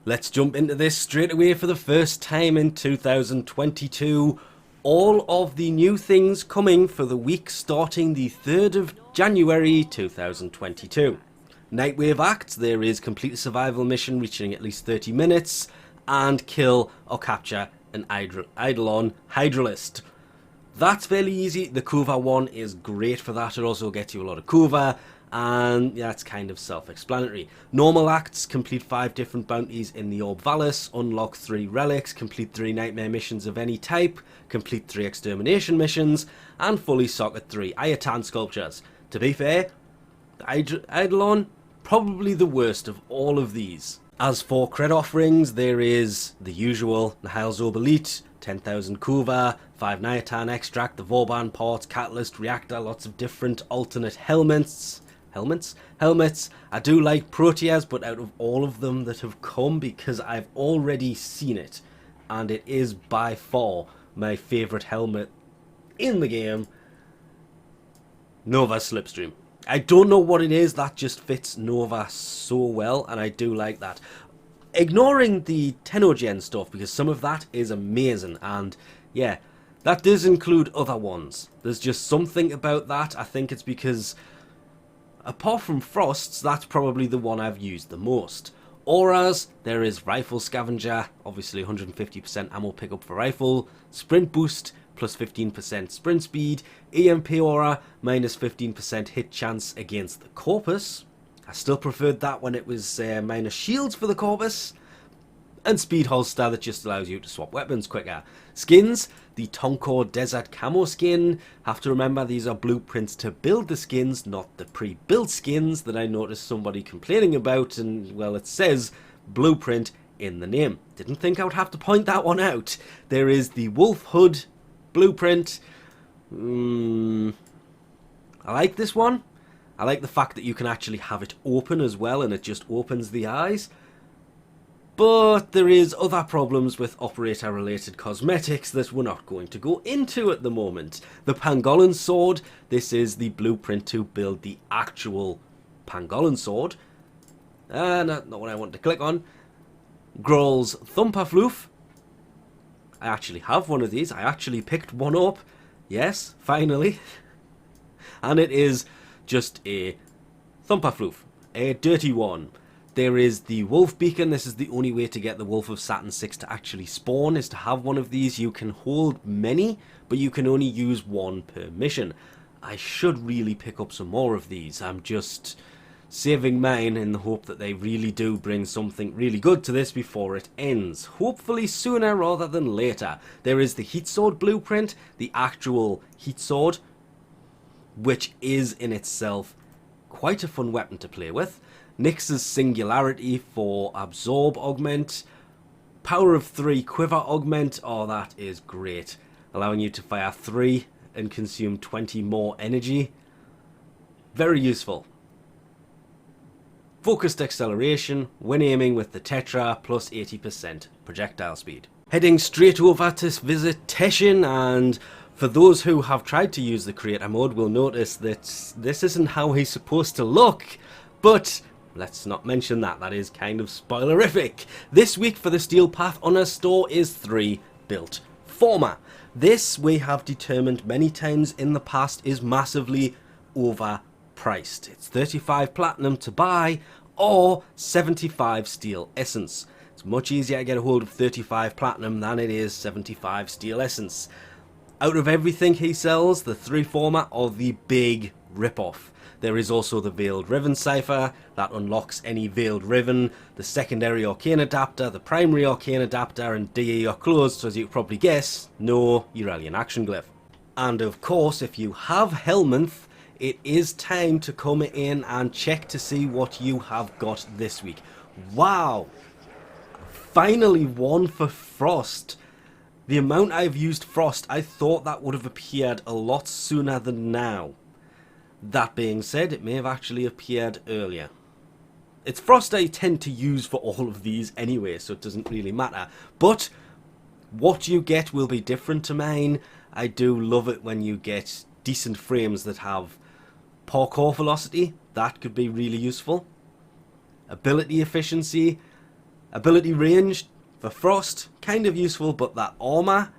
Let's jump into this straight away for the first time in 2022. All of the new things coming for the week starting the 3rd of January 2022. Nightwave Act, there is complete a survival mission reaching at least 30 minutes, and kill or capture an Eidolon Hydralist. That's fairly easy. The Kuva one is great for that. It also gets you a lot of Kuva, and yeah, it's kind of self-explanatory. Normal acts, complete 5 different bounties in the Orb Valis, unlock 3 relics, complete 3 nightmare missions of any type, complete 3 extermination missions, and fully socket 3 Ayatan sculptures. To be fair, the Eidolon, probably the worst of all of these. As for cred offerings, there is the usual Nihil's Orb Elite, 10,000 Kuva, 5 Nyatan extract, the Vauban parts, catalyst, reactor, lots of different alternate helmets. I do like Proteas, but out of all of them that have come, because I've already seen it, and it is by far my favourite helmet in the game, Nova Slipstream. I don't know what it is, that just fits Nova so well, and I do like that. Ignoring the Tenogen stuff, because some of that is amazing, and yeah, that does include other ones. There's just something about that. I think it's because, apart from Frost's, that's probably the one I've used the most. Auras, there is Rifle Scavenger, obviously 150% ammo pickup for rifle, Sprint Boost, plus 15% sprint speed, EMP Aura, minus 15% hit chance against the Corpus. I still preferred that when it was minus shields for the Corpus. And Speed Holster, that just allows you to swap weapons quicker. Skins, the Tonkor Desert Camo skin. Have to remember these are blueprints to build the skins, not the pre-built skins that I noticed somebody complaining about, and well, it says blueprint in the name. Didn't think I would have to point that one out. There is the Wolf Hood blueprint. I like this one. I like the fact that you can actually have it open as well, and it just opens the eyes. But there is other problems with operator related cosmetics that we're not going to go into at the moment. The Pangolin Sword, this is the blueprint to build the actual Pangolin Sword. Not what I want to click on. Grohl's Thumperfloof. I actually have one of these. I actually picked one up. Yes, finally. And it is just a Thumperfloof, a dirty one. There is the Wolf Beacon. This is the only way to get the Wolf of Saturn 6 to actually spawn, is to have one of these. You can hold many, but you can only use one per mission. I should really pick up some more of these. I'm just saving mine in the hope that they really do bring something really good to this before it ends. Hopefully sooner rather than later. There is the Heat Sword blueprint, the actual Heat Sword, which is in itself quite a fun weapon to play with. Nyx's Singularity for Absorb Augment. Power of 3 Quiver Augment. Oh, that is great. Allowing you to fire 3 and consume 20 more energy. Very useful. Focused Acceleration. When aiming with the Tetra, plus 80% projectile speed. Heading straight over to visit Teshin, and for those who have tried to use the creator mode will notice that this isn't how he's supposed to look, but let's not mention that. That is kind of spoilerific. This week for the Steel Path Honor store is 3 built former. This, we have determined many times in the past, is massively overpriced. It's 35 platinum to buy or 75 steel essence. It's much easier to get a hold of 35 platinum than it is 75 steel essence. Out of everything he sells, the 3 former are the big rip-off. There is also the Veiled Riven Cipher, that unlocks any Veiled Riven, the secondary Arcane Adapter, the primary Arcane Adapter, and DE are closed, so as you can probably guess, no Euralian Action Glyph. And of course, if you have Helminth, it is time to come in and check to see what you have got this week. Wow! Finally one for Frost. The amount I've used Frost, I thought that would have appeared a lot sooner than now. That being said, it may have actually appeared earlier. It's Frost I tend to use for all of these anyway, so it doesn't really matter. But what you get will be different to mine. I do love it when you get decent frames that have parkour velocity. That could be really useful. Ability efficiency. Ability range for Frost, kind of useful, but that armor,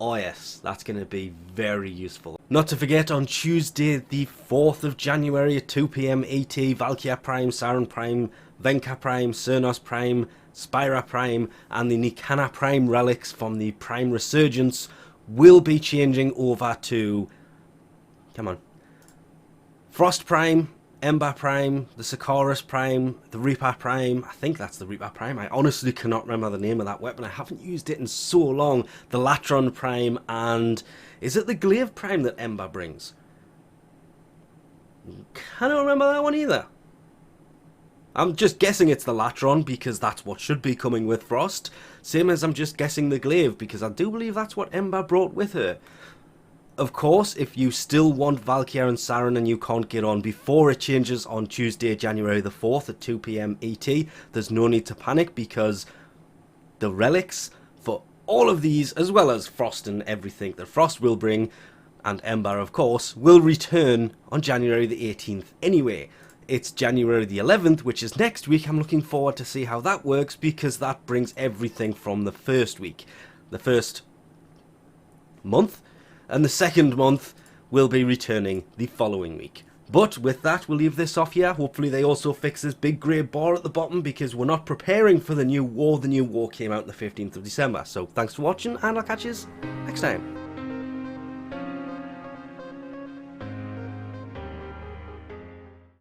oh yes, that's going to be very useful. Not to forget, on Tuesday the 4th of January at 2 PM ET, Valkyria Prime, Siren Prime, Venka Prime, Cernos Prime, Spyra Prime, and the Nikana Prime relics from the Prime Resurgence will be changing over to, come on, Frost Prime, Ember Prime, the Sikaris Prime, the Reaper Prime. I think that's the Reaper Prime. I honestly cannot remember the name of that weapon. I haven't used it in so long. The Latron Prime, and is it the Glaive Prime that Ember brings? Cannot remember that one either. I'm just guessing it's the Latron because that's what should be coming with Frost. Same as I'm just guessing the Glaive because I do believe that's what Ember brought with her. Of course, if you still want Valkyria and Siren and you can't get on before it changes on Tuesday, January the 4th at 2 PM ET, there's no need to panic because the relics for all of these, as well as Frost and everything that Frost will bring, and Ember of course, will return on January the 18th anyway. It's January the 11th, which is next week. I'm looking forward to see how that works because that brings everything from the first week. The first month. And the second month will be returning the following week. But with that, we'll leave this off here. Hopefully they also fix this big grey bar at the bottom because we're not preparing for the new war. The new war came out on the 15th of December. So thanks for watching and I'll catch you next time.